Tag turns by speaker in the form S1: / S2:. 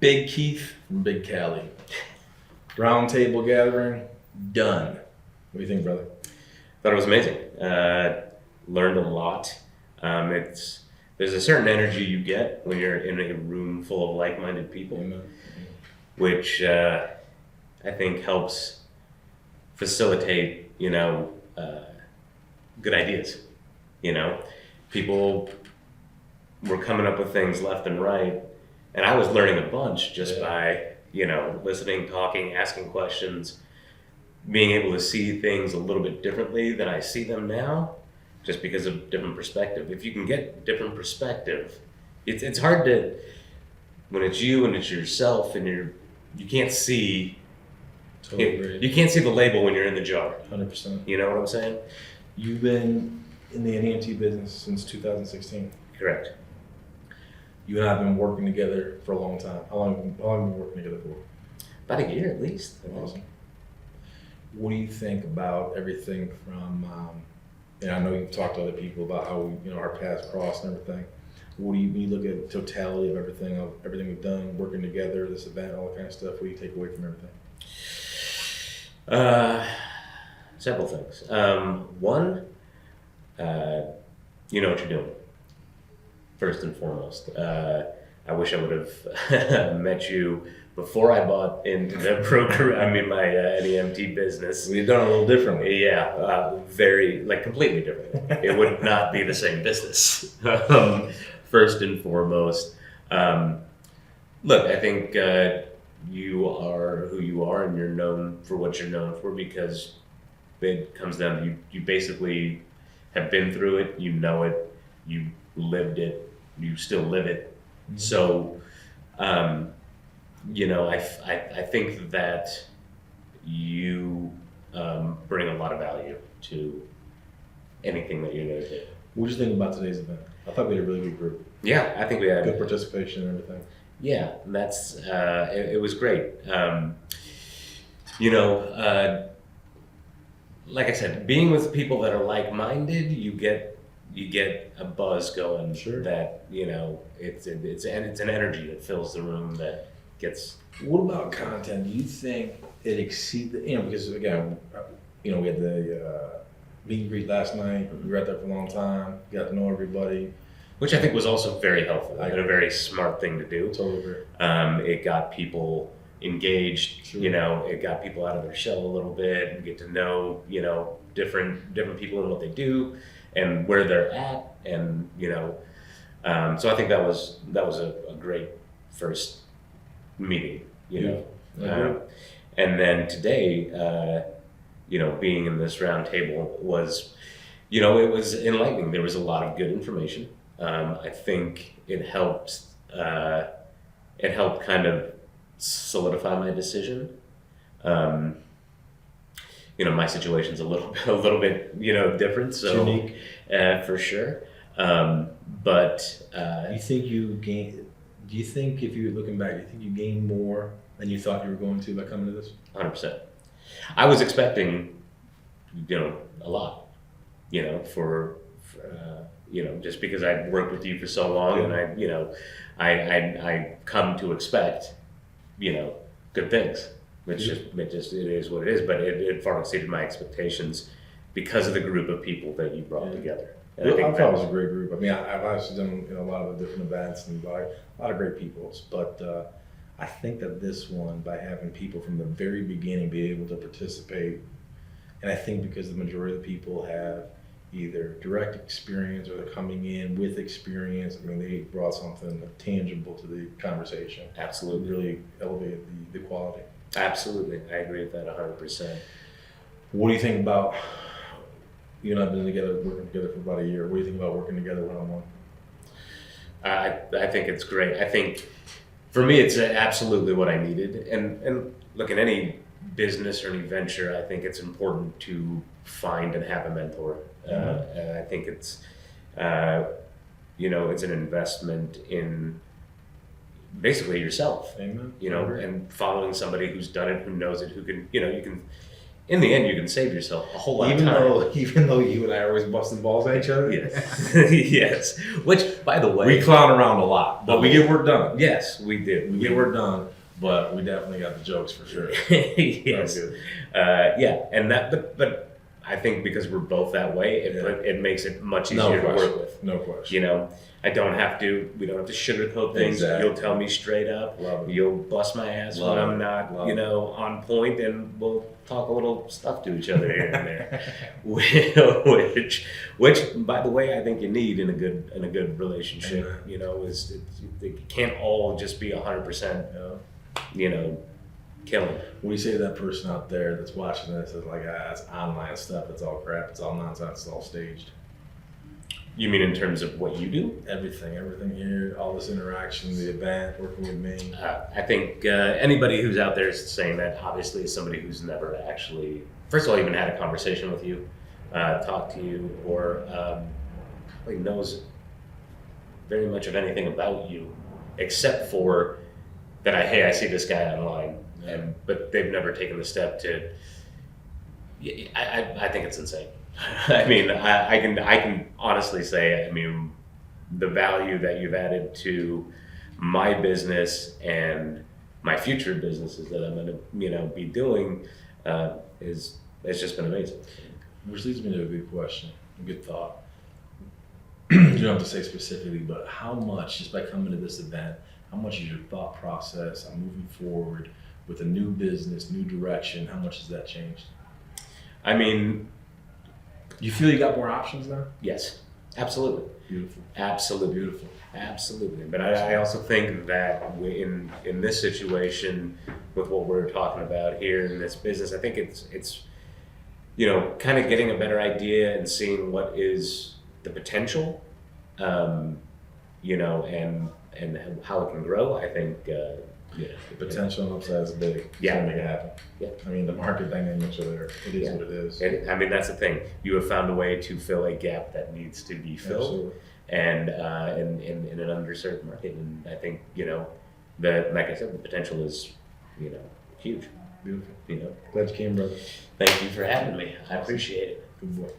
S1: Big Keith from Big Cali. Roundtable gathering, done. What do you think, brother?
S2: Thought it was amazing. Learned a lot. There's a certain energy you get when you're in a room full of like-minded people, which I think helps facilitate, good ideas. People were coming up with things left and right, and I was learning a bunch just by, listening, talking, asking questions, being able to see things a little bit differently than I see them now, just because of different perspective. If you can get different perspective, it's hard to, when it's you and it's yourself and you can't see, you can't see the label when you're in the jar.
S1: 100%.
S2: You know what I'm saying?
S1: You've been in the NEMT business since 2016.
S2: Correct.
S1: You and I have been working together for a long time. How long have we been working together for?
S2: About a year at least.
S1: Awesome. What do you think about everything from, and I know you've talked to other people about how our paths crossed and everything. When you look at the totality of everything we've done, working together, this event, all that kind of stuff, what do you take away from everything?
S2: Several things. One, you know what you're doing. First and foremost. I wish I would have met you before I bought into the program. My NEMT business.
S1: We've done it a little differently.
S2: Yeah, completely different. It would not be the same business. First and foremost, look, I think you are who you are, and you're known for what you're known for because it comes down to you basically have been through it, you know it, you lived it, you still live it. Mm-hmm. So, I think that you bring a lot of value to anything that you're going to do.
S1: What did you think about today's event? I thought we had a really good group.
S2: Yeah, I think we had
S1: good participation and everything.
S2: Yeah, that's it was great. Like I said, being with people that are like-minded, you get a buzz going. Sure. That it's an energy that fills the room that gets.
S1: What about content? Do you think it exceeds because again, we had the meet and greet last night. We were out there for a long time. Got to know everybody.
S2: Which I think was also very helpful and a very smart thing to do.
S1: Totally agree.
S2: It got people engaged. Sure. It got people out of their shell a little bit and get to know, different people and what they do and where they're at, and so I think that was a great first meeting. And then today, being in this round table was, it was enlightening. There was a lot of good information. I think it helped kind of solidify my decision. My situation's a little bit, different. So
S1: unique,
S2: for sure. But
S1: you think you gain? Do you think if you're looking back, do you think you gained more than you thought you were going to by coming to this?
S2: 100%. I was expecting, a lot, for just because I'd worked with you for so long, and I come to expect, good things. It is what it is, but it far exceeded my expectations because of the group of people that you brought together. And
S1: I thought it was a great group. I've obviously done a lot of the different events and a lot of great people, but I think that this one, by having people from the very beginning be able to participate, and I think because the majority of the people have either direct experience or they're coming in with experience, they brought something tangible to the conversation.
S2: Absolutely.
S1: Really elevated the quality.
S2: Absolutely. I agree with that 100%.
S1: What do you think about, you and I have been working together for about a year. What do you think about working together one-on-one?
S2: I think it's great. I think for me, it's absolutely what I needed. And look, in any business or any venture, I think it's important to find and have a mentor. And I think it's, it's an investment in basically yourself.
S1: Amen.
S2: And following somebody who's done it, who knows it, who can, in the end, you can save yourself a whole lot
S1: Even
S2: of time.
S1: even though you and I are always busting balls at each other.
S2: Yes. Yes. Which, by the way,
S1: We clown around a lot, but we get work done.
S2: yes, we do.
S1: We get work done, but we definitely got the jokes for sure.
S2: Yes.
S1: That's good.
S2: Yeah, and that, but I think because we're both that way, it makes it much easier to work with.
S1: No question.
S2: You know, we don't have to sugarcoat things.
S1: Exactly.
S2: You'll tell me straight up.
S1: Love it.
S2: You'll bust my ass
S1: Love
S2: when I'm
S1: it.
S2: not,
S1: Love it.
S2: on point, and we'll talk a little stuff to each other here and there. which, by the way, I think you need in a good relationship.
S1: Amen.
S2: You know, it can't all just be 100%. Killing.
S1: When you say to that person out there that's watching this, is like, that's online stuff. It's all crap. It's all nonsense. It's all staged.
S2: You mean in terms of what you do?
S1: Everything here, all this interaction, the event, working with me.
S2: I think anybody who's out there saying that obviously is somebody who's never actually, first of all, even had a conversation with you, talked to you, or really knows very much of anything about you, except for that I see this guy online, but they've never taken the step to. I think it's insane. I mean, I can honestly say, I mean, the value that you've added to my business and my future businesses that I'm going to, be doing, it's just been amazing.
S1: Which leads me to a good question, a good thought. You don't have to say specifically, but how much, just by coming to this event, how much is your thought process on moving forward with a new business, new direction? How much has that changed?
S2: I mean,
S1: You feel you got more options now?
S2: yes, absolutely.
S1: Beautiful.
S2: Absolutely.
S1: Beautiful.
S2: Absolutely. But I also think that in this situation, with what we're talking about here in this business, I think it's kind of getting a better idea and seeing what is the potential, and how it can grow. I think,
S1: The potential and upside is big.
S2: Yeah.
S1: To make it happen.
S2: Yeah.
S1: I mean, the market dynamics are there. It is what it is.
S2: I mean, that's the thing. You have found a way to fill a gap that needs to be filled.
S1: Absolutely.
S2: And in an underserved market, and I think like I said, the potential is huge.
S1: Beautiful.
S2: You know,
S1: Glad you came, brother.
S2: thank you for having me. I appreciate it.
S1: Good boy.